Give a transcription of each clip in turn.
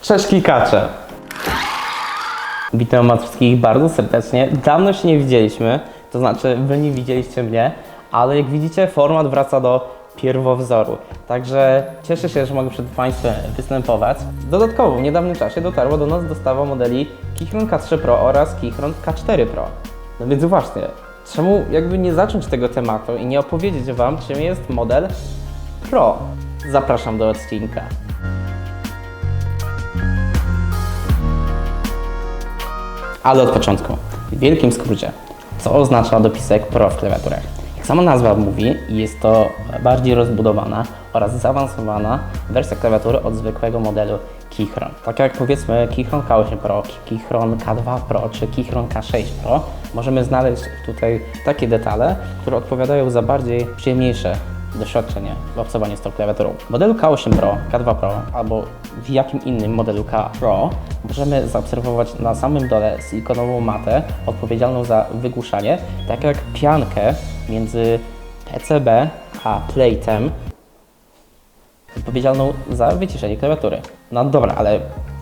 Cześć klikacze! Witam was wszystkich bardzo serdecznie. Dawno się nie widzieliśmy, to znaczy wy nie widzieliście mnie, ale jak widzicie format wraca do pierwowzoru. Także cieszę się, że mogę przed Państwem występować. Dodatkowo w niedawnym czasie dotarła do nas dostawa modeli Kichron K3 Pro oraz Kichron K4 Pro. No więc właśnie, czemu jakby nie zacząć tego tematu i nie opowiedzieć Wam, czym jest model Pro? Zapraszam do odcinka. Ale od początku, w wielkim skrócie, co oznacza dopisek Pro w klawiaturach? Jak sama nazwa mówi, jest to bardziej rozbudowana oraz zaawansowana wersja klawiatury od zwykłego modelu Kichron. Tak jak powiedzmy Kichron K8 Pro, Kichron K2 Pro czy Kichron K6 Pro, możemy znaleźć tutaj takie detale, które odpowiadają za bardziej przyjemniejsze doświadczenie w obcowaniu z tą klawiaturą. W modelu K8 Pro, K2 Pro albo w jakim innym modelu K Pro możemy zaobserwować na samym dole silikonową matę odpowiedzialną za wygłuszanie, tak jak piankę między PCB a plate'em odpowiedzialną za wyciszenie klawiatury. No dobra, ale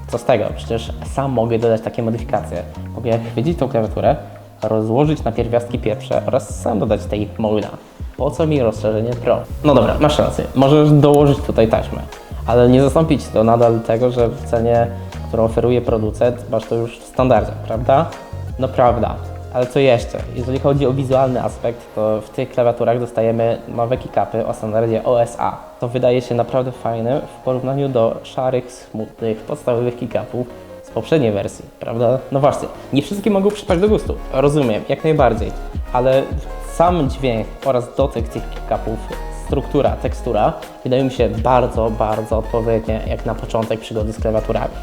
co z tego? Przecież sam mogę dodać takie modyfikacje. Mogę chwycić tą klawiaturę, rozłożyć na pierwiastki pierwsze oraz sam dodać tej molina. Po co mi rozszerzenie Pro? No dobra, masz rację, możesz dołożyć tutaj taśmę, ale nie zastąpić to nadal tego, że w cenie, którą oferuje producent, masz to już w standardzie, prawda? No prawda, ale co jeszcze? Jeżeli chodzi o wizualny aspekt, to w tych klawiaturach dostajemy nowe keycapy o standardzie OSA. To wydaje się naprawdę fajne w porównaniu do szarych, smutnych, podstawowych keycapów z poprzedniej wersji, prawda? No właśnie, nie wszystkie mogą przypaść do gustu, rozumiem, jak najbardziej, ale sam dźwięk oraz dotyk tych keycapów, struktura, tekstura wydają mi się bardzo odpowiednie jak na początek przygody z klawiaturami.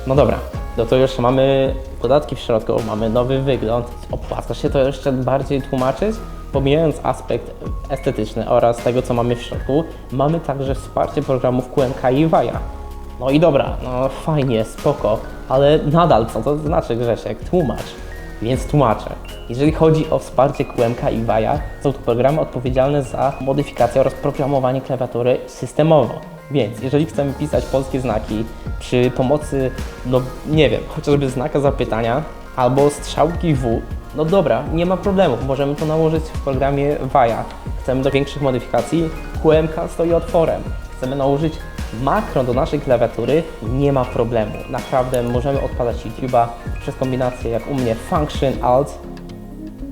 No dobra, no to już mamy dodatki w środku, mamy nowy wygląd. Opłaca się to jeszcze bardziej tłumaczyć? Pomijając aspekt estetyczny oraz tego, co mamy w środku, mamy także wsparcie programów QMK i VAIA. No i dobra, no fajnie, spoko, ale nadal co to znaczy, Grzesiek? Tłumacz. Więc tłumaczę. Jeżeli chodzi o wsparcie QMK i VAIA, są to programy odpowiedzialne za modyfikację oraz programowanie klawiatury systemowo. Więc jeżeli chcemy pisać polskie znaki przy pomocy, no nie wiem, chociażby znaka zapytania albo strzałki W, no dobra, nie ma problemu, możemy to nałożyć w programie VAIA. Chcemy do większych modyfikacji, QMK stoi otworem. Chcemy nałożyć makro do naszej klawiatury, nie ma problemu. Naprawdę możemy odpalać YouTube'a przez kombinację jak u mnie Function, Alt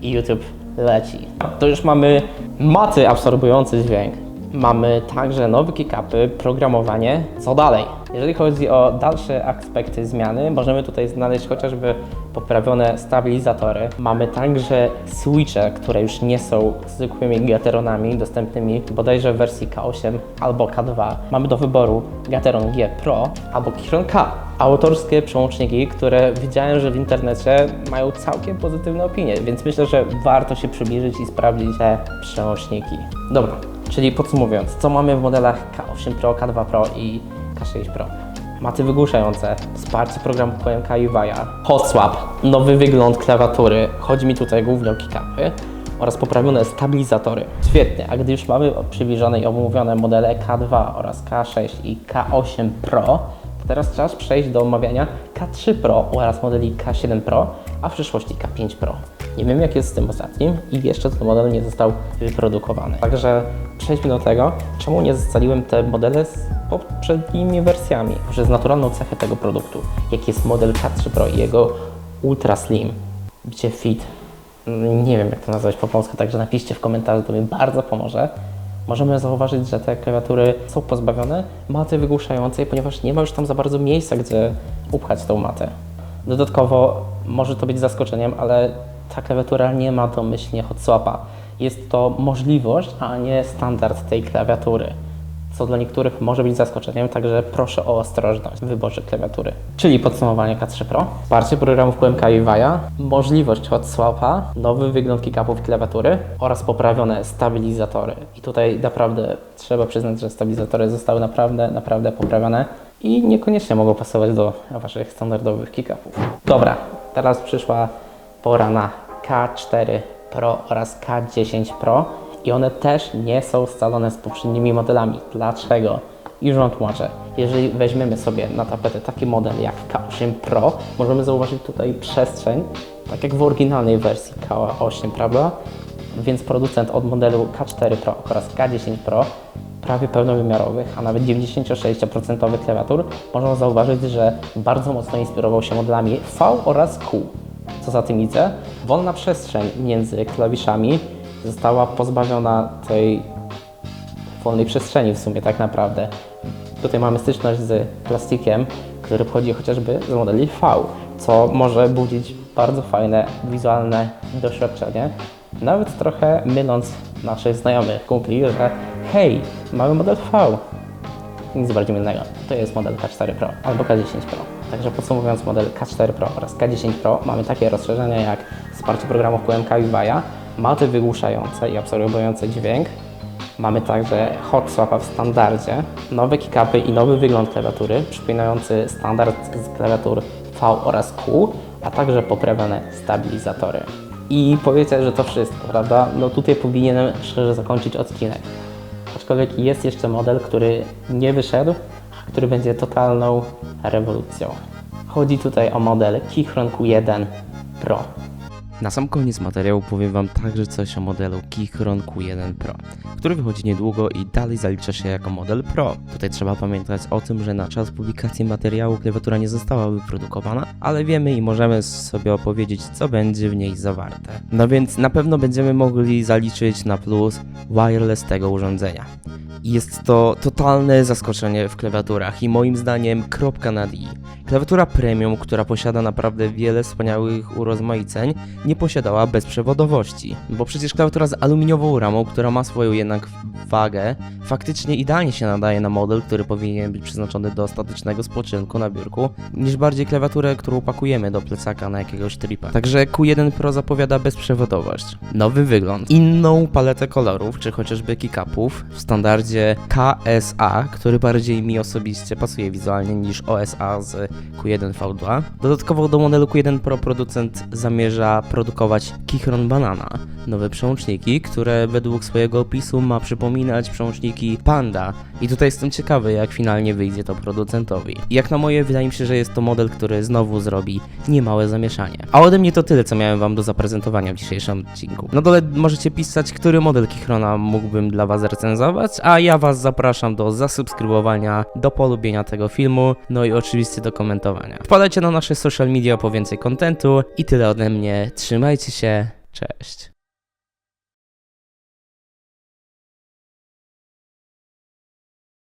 i YouTube leci. To już mamy maty absorbujący dźwięk. Mamy także nowe keycapy, programowanie. Co dalej? Jeżeli chodzi o dalsze aspekty zmiany, możemy tutaj znaleźć chociażby poprawione stabilizatory. Mamy także switche, które już nie są zwykłymi gateronami dostępnymi bodajże w wersji K8 albo K2. Mamy do wyboru Gateron G Pro albo Kichron K. Autorskie przełączniki, które widziałem, że w internecie mają całkiem pozytywne opinie, więc myślę, że warto się przybliżyć i sprawdzić te przełączniki. Dobra, czyli podsumowując, co mamy w modelach K8 Pro, K2 Pro i K6 Pro? Maty wygłuszające, wsparcie programu QMK i VAIA, hot swap, nowy wygląd klawiatury, chodzi mi tutaj głównie o keycapy oraz poprawione stabilizatory. Świetnie, a gdy już mamy przybliżone i omówione modele K2 oraz K6 i K8 Pro, to teraz czas przejść do omawiania K3 Pro oraz modeli K7 Pro, a w przyszłości K5 Pro. Nie wiem jak jest z tym ostatnim i jeszcze ten model nie został wyprodukowany. Także przejdźmy do tego, czemu nie zescaliłem te modele z poprzednimi wersjami. Że jest naturalną cechę tego produktu, jaki jest model K3 Pro i jego Ultra Slim, gdzie fit, nie wiem jak to nazwać po polsku, także napiszcie w komentarzu, to mi bardzo pomoże. Możemy zauważyć, że te klawiatury są pozbawione maty wygłuszającej, ponieważ nie ma już tam za bardzo miejsca, gdzie upchać tą matę. Dodatkowo może to być zaskoczeniem, ale ta klawiatura nie ma domyślnie hot swapa. Jest to możliwość, a nie standard tej klawiatury, co dla niektórych może być zaskoczeniem, także proszę o ostrożność w wyborze klawiatury. Czyli podsumowanie K3 Pro, wsparcie programów QMK i VAIA, możliwość hot swapa, nowy wygląd keycapów klawiatury oraz poprawione stabilizatory. I tutaj naprawdę trzeba przyznać, że stabilizatory zostały naprawdę poprawione i niekoniecznie mogą pasować do Waszych standardowych keycapów. Dobra, teraz przyszła pora na K4 Pro oraz K10 Pro i one też nie są scalone z poprzednimi modelami. Dlaczego? I już Wam tłumaczę. Jeżeli weźmiemy sobie na tapetę taki model jak K8 Pro, możemy zauważyć tutaj przestrzeń, tak jak w oryginalnej wersji K8, prawda? Więc producent od modelu K4 Pro oraz K10 Pro prawie pełnowymiarowych, a nawet 96% klawiatur, można zauważyć, że bardzo mocno inspirował się modelami V oraz Q. Co za tym idzie, wolna przestrzeń między klawiszami została pozbawiona tej wolnej przestrzeni w sumie tak naprawdę. Tutaj mamy styczność z plastikiem, który pochodzi chociażby z modeli V, co może budzić bardzo fajne wizualne doświadczenie, nawet trochę myląc naszych znajomych, kumpli, że hej, mamy model V. Nic bardziej mylnego. To jest model K4 Pro albo K10 Pro. Także podsumowując, model K4 Pro oraz K10 Pro mamy takie rozszerzenia jak wsparcie programów QMK i VIA, maty wygłuszające i absorbujące dźwięk. Mamy także hot swapa w standardzie, nowe kickupy i nowy wygląd klawiatury, przypominający standard z klawiatur V oraz Q, a także poprawione stabilizatory. I powiecie, że to wszystko, prawda? No tutaj powinienem szczerze zakończyć odcinek. Aczkolwiek jest jeszcze model, który nie wyszedł, który będzie totalną rewolucją. Chodzi tutaj o model Keychron Q1 Pro. Na sam koniec materiału powiem Wam także coś o modelu Keychron Q1 Pro, który wychodzi niedługo i dalej zalicza się jako model Pro. Tutaj trzeba pamiętać o tym, że na czas publikacji materiału klawiatura nie została wyprodukowana, ale wiemy i możemy sobie opowiedzieć, co będzie w niej zawarte. No więc na pewno będziemy mogli zaliczyć na plus wireless tego urządzenia. Jest to totalne zaskoczenie w klawiaturach i moim zdaniem kropka nad i. Klawiatura premium, która posiada naprawdę wiele wspaniałych urozmaiceń, nie posiadała bezprzewodowości, bo przecież klawiatura z aluminiową ramą, która ma swoją jednak wagę, faktycznie idealnie się nadaje na model, który powinien być przeznaczony do statycznego spoczynku na biurku, niż bardziej klawiaturę, którą pakujemy do plecaka na jakiegoś tripa. Także Q1 Pro zapowiada bezprzewodowość, nowy wygląd, inną paletę kolorów, czy chociażby kickupów w standardzie KSA, który bardziej mi osobiście pasuje wizualnie niż OSA z Q1 V2. Dodatkowo do modelu Q1 Pro producent zamierza produkować Keychron Banana, nowe przełączniki, które według swojego opisu ma przypominać przełączniki Panda. I tutaj jestem ciekawy, jak finalnie wyjdzie to producentowi. Jak na moje, wydaje mi się, że jest to model, który znowu zrobi niemałe zamieszanie. A ode mnie to tyle, co miałem Wam do zaprezentowania w dzisiejszym odcinku. Na dole możecie pisać, który model Keychrona mógłbym dla Was recenzować, a ja Was zapraszam do zasubskrybowania, do polubienia tego filmu, no i oczywiście do komentowania. Wpadajcie na nasze social media po więcej kontentu i tyle ode mnie. Trzymajcie się, cześć.